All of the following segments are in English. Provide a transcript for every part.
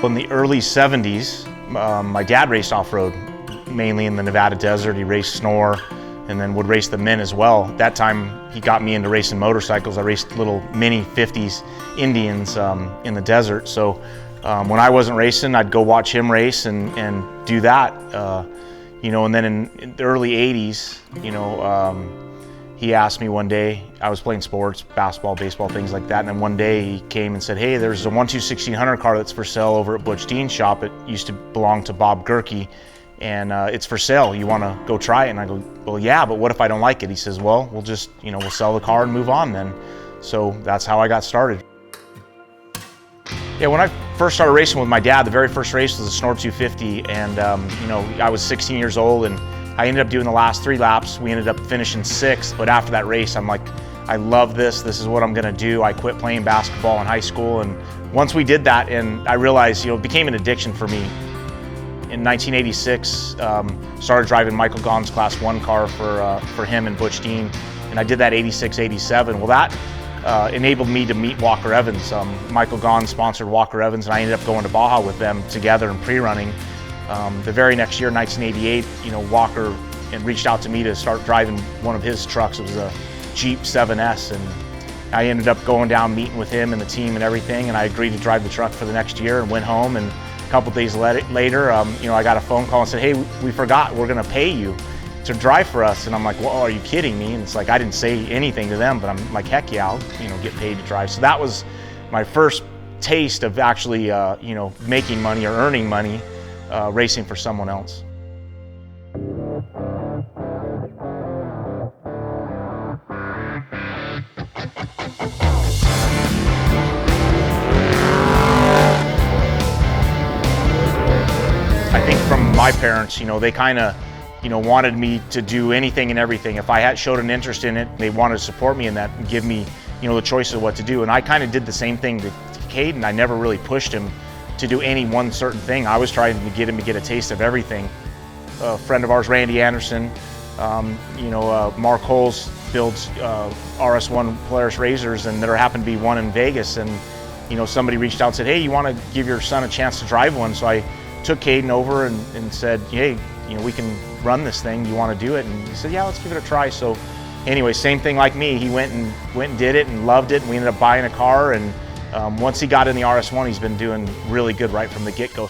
In the early 70s, my dad raced off-road, mainly in the Nevada desert. He raced Snore and then would race the Mint as well. At that time, he got me into racing motorcycles. I raced little mini 50s Indians in the desert. So when I wasn't racing, I'd go watch him race and do that. And then in the early 80s, he asked me one day, I was playing sports, basketball, baseball, things like that, and then one day he came and said, hey, there's a 1-2-1600 car that's for sale over at Butch Dean's shop. It used to belong to Bob Gerke, and it's for sale. You want to go try it? And I go, well, yeah, but what if I don't like it? He says, well, we'll just, we'll sell the car and move on then. So that's how I got started. Yeah, when I first started racing with my dad, the very first race was a Snore 250, and I was 16 years old, and I ended up doing the last 3 laps. We ended up finishing 6th, but after that race, I'm like, I love this. This is what I'm gonna do. I quit playing basketball in high school, and once we did that, and I realized, it became an addiction for me. In 1986, started driving Michael Gaughan's Class 1 car for him and Butch Dean, and I did that 86, 87. Well, that enabled me to meet Walker Evans. Michael Gaughan sponsored Walker Evans, and I ended up going to Baja with them together and pre-running. The very next year, 1988, Walker reached out to me to start driving one of his trucks. It was a Jeep 7S, and I ended up going down, meeting with him and the team and everything, and I agreed to drive the truck for the next year and went home. And a couple days later, I got a phone call and said, hey, we forgot, we're gonna pay you to drive for us. And I'm like, well, are you kidding me? And it's like, I didn't say anything to them, but I'm like, heck yeah, I'll get paid to drive. So that was my first taste of actually making money or earning money racing for someone else. I think from my parents, they kind of, wanted me to do anything and everything. If I had showed an interest in it, they wanted to support me in that and give me, the choice of what to do. And I kind of did the same thing to Caden. I never really pushed him to do any one certain thing. I was trying to get him to get a taste of everything. A friend of ours, Randy Anderson, Mark Holes builds RS1 Polaris Razors, and there happened to be one in Vegas, and somebody reached out and said, hey, you want to give your son a chance to drive one? So I took Caden over and said, hey, we can run this thing, you want to do it? And he said, yeah, let's give it a try. So anyway, same thing like me, he went and did it and loved it, and we ended up buying a car. And once he got in the RS1, he's been doing really good right from the get-go.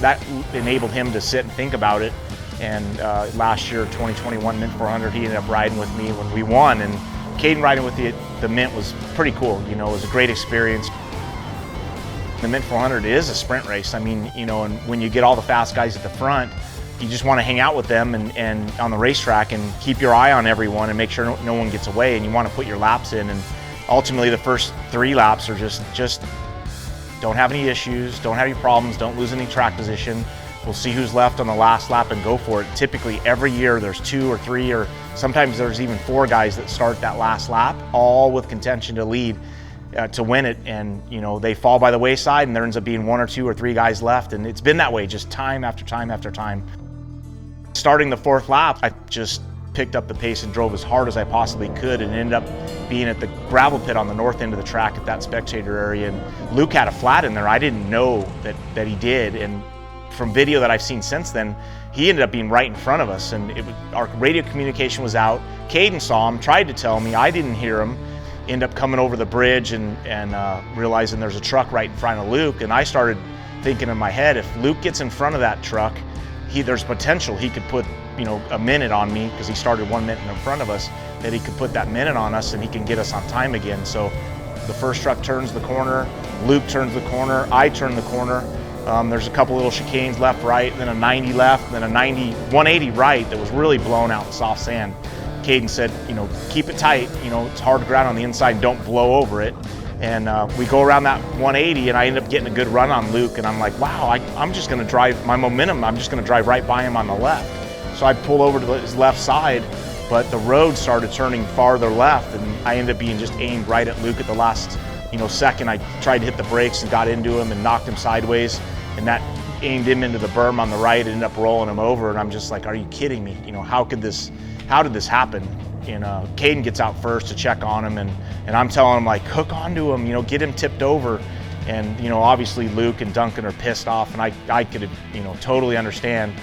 That enabled him to sit and think about it. And last year, 2021 Mint 400, he ended up riding with me when we won. And Caden riding with the Mint was pretty cool. It was a great experience. The Mint 400 is a sprint race. I mean, and when you get all the fast guys at the front, you just want to hang out with them and on the racetrack and keep your eye on everyone and make sure no one gets away, and you want to put your laps in. And ultimately, the first 3 laps are just don't have any issues, don't have any problems, don't lose any track position. We'll see who's left on the last lap and go for it. Typically, every year there's 2 or 3, or sometimes there's even 4 guys that start that last lap, all with contention to lead to win it. And they fall by the wayside, and there ends up being 1 or 2 or 3 guys left. And it's been that way just time after time after time. Starting the 4th lap, I just picked up the pace and drove as hard as I possibly could, and ended up being at the gravel pit on the north end of the track at that spectator area. And Luke had a flat in there. I didn't know that he did. And from video that I've seen since then, he ended up being right in front of us, and our radio communication was out. Caden saw him, tried to tell me, I didn't hear him. Ended up coming over the bridge and realizing there's a truck right in front of Luke. And I started thinking in my head, if Luke gets in front of that truck, there's potential he could put a minute on me, because he started 1 minute in front of us, that he could put that minute on us and he can get us on time again. So the first truck turns the corner, Luke turns the corner, I turn the corner. There's a couple little chicanes left, right, and then a 90 left, and then a 180 right that was really blown out in soft sand. Caden said, keep it tight, it's hard ground on the inside, don't blow over it. And we go around that 180, and I end up getting a good run on Luke, and I'm like, wow, I'm just gonna drive my momentum, I'm just gonna drive right by him on the left. So I pull over to his left side, but the road started turning farther left, and I ended up being just aimed right at Luke at the last second. I tried to hit the brakes and got into him and knocked him sideways, and that aimed him into the berm on the right, ended up rolling him over. And I'm just like, are you kidding me? How did this happen? And Caden gets out first to check on him, and I'm telling him, like, hook onto him, get him tipped over. And, you know, obviously Luke and Duncan are pissed off, and I could, you know, totally understand.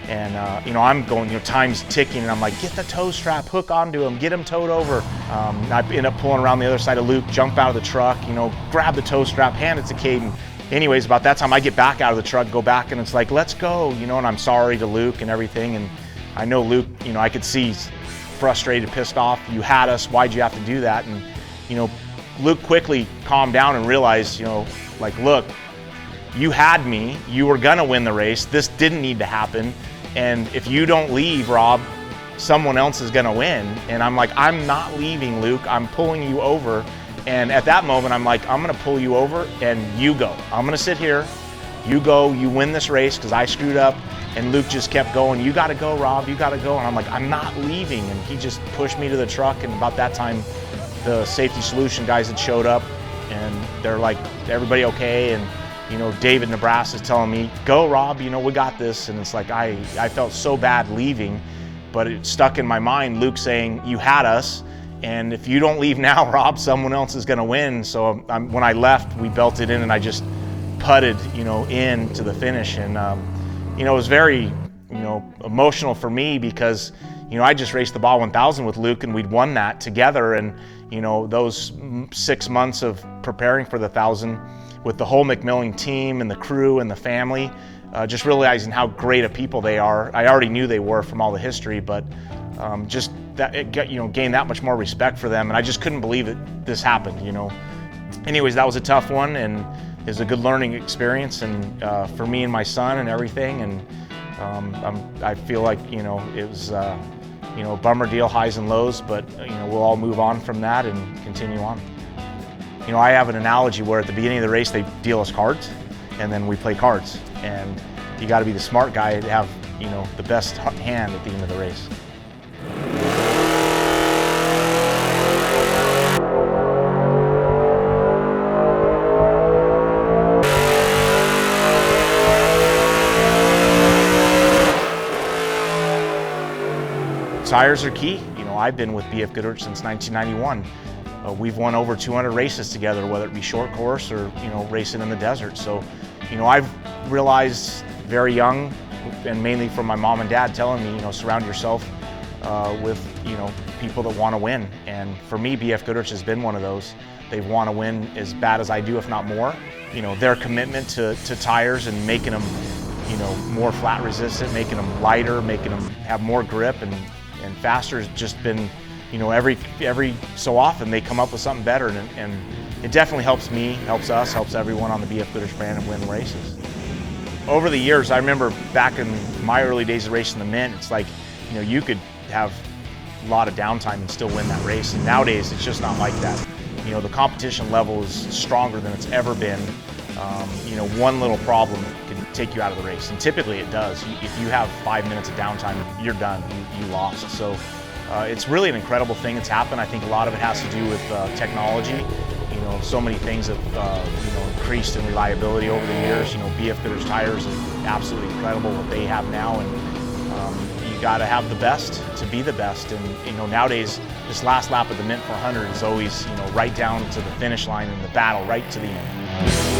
And, you know, I'm going, you know, time's ticking, and I'm like, get the tow strap, hook onto him, get him towed over. I end up pulling around the other side of Luke, jump out of the truck, you know, grab the tow strap, hand it to Caden. Anyways, about that time I get back out of the truck, go back, and it's like, let's go, you know, and I'm sorry to Luke and everything. And I know Luke, you know, I could see he's frustrated, pissed off. You had us, why'd you have to do that? And, you know, Luke quickly calmed down and realized, you know, like, look, you had me, you were gonna win the race, this didn't need to happen, and if you don't leave, Rob, someone else is gonna win. And I'm like, I'm not leaving, Luke, I'm pulling you over. And at that moment, I'm like, I'm gonna pull you over and you go. I'm gonna sit here, you go, you win this race because I screwed up. And Luke just kept going, you gotta go, Rob, you gotta go. And I'm like, I'm not leaving. And he just pushed me to the truck, and about that time, the safety solution guys had showed up, and they're like, everybody okay? And, you know, David Nebraska is telling me, go, Rob, you know, we got this. And it's like, I felt so bad leaving, but it stuck in my mind, Luke saying, you had us, and if you don't leave now, Rob, someone else is gonna win. So when I left, we belted in, and I just putted, you know, in to the finish. And, you know, it was very, you know, emotional for me because, you know, I just raced the Baja 1000 with Luke, and we'd won that together. And, you know, those 6 months of preparing for the 1,000 with the whole McMillan team and the crew and the family, just realizing how great a people they are. I already knew they were from all the history, but just that it got, you know, gained that much more respect for them. And I just couldn't believe that this happened, you know. Anyways, that was a tough one, and it was a good learning experience, and for me and my son and everything. And I feel like, you know, it was, you know, a bummer deal, highs and lows, but, you know, we'll all move on from that and continue on. You know, I have an analogy where at the beginning of the race, they deal us cards, and then we play cards. And you got to be the smart guy to have, you know, the best hand at the end of the race. Tires are key. You know, I've been with BFGoodrich since 1991. We've won over 200 races together, whether it be short course or, you know, racing in the desert. So, you know, I've realized very young, and mainly from my mom and dad telling me, you know, surround yourself with, you know, people that want to win. And for me, BFGoodrich has been one of those. They want to win as bad as I do, if not more. You know, their commitment to tires and making them, you know, more flat resistant, making them lighter, making them have more grip and faster has just been, you know, every so often they come up with something better, and it definitely helps me, helps us, helps everyone on the BFGoodrich brand and win races. Over the years, I remember back in my early days of racing the Mint, it's like, you know, you could have a lot of downtime and still win that race, and nowadays it's just not like that. You know, the competition level is stronger than it's ever been. You know, one little problem can take you out of the race, and typically it does. If you have 5 minutes of downtime, you're done, you lost. So it's really an incredible thing that's happened. I think a lot of it has to do with technology. You know, so many things have you know, increased in reliability over the years. You know, BFGoodrich tires are absolutely incredible what they have now, and you got to have the best to be the best. And, you know, nowadays this last lap of the Mint 400 is always, you know, right down to the finish line and the battle right to the end.